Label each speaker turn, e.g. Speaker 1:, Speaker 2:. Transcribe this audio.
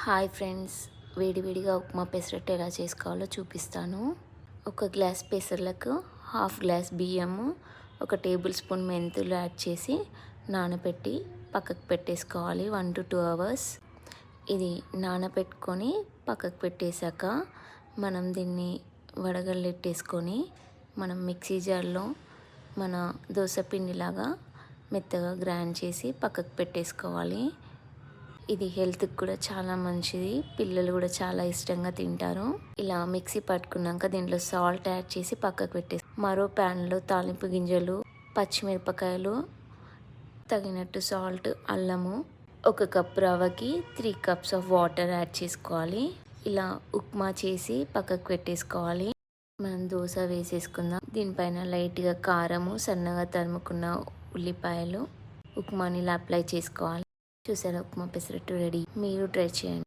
Speaker 1: Hi friends, వేడివేడిగా ఉప్మా పెసరట్టు ఎలా చేసుకోవాలో చూపిస్తాను. ఒక గ్లాస్ పెసర్లకు హాఫ్ గ్లాస్ బియ్యము, 1 టేబుల్ స్పూన్ మెంతులు యాడ్ చేసి నానబెట్టి పక్కకు పెట్టేసుకోవాలి 1 to 2 అవర్స్. ఇది నానబెట్టుకొని పక్కకు పెట్టేశాక మనం దీన్ని వడగల్లెట్టేసుకొని మనం మిక్సీ జార్లో మన దోశ పిండిలాగా మెత్తగా గ్రైండ్ చేసి పక్కకు పెట్టేసుకోవాలి. ఇది హెల్త్కి కూడా చాలా మంచిది, పిల్లలు కూడా చాలా ఇష్టంగా తింటారు. ఇలా మిక్సీ పట్టుకున్నాక దీంట్లో సాల్ట్ యాడ్ చేసి పక్కకు పెట్టేసి మరో ప్యాన్లో తాలింపు గింజలు, పచ్చిమిరపకాయలు, తగినట్టు సాల్ట్, అల్లము, 1 కప్ రవ్వకి 3 cups ఆఫ్ వాటర్ యాడ్ చేసుకోవాలి. ఇలా ఉప్మా చేసి పక్కకు పెట్టేసుకోవాలి. మనం దోశ వేసేసుకుందాం. దీనిపైన లైట్గా కారము, సన్నగా తరుముకున్న ఉల్లిపాయలు ఉప్మాని ఇలా అప్లై చేసుకోవాలి. చూసారా, ఉప్మా పెసరట్టు రెడీ. మీరు ట్రై చేయండి.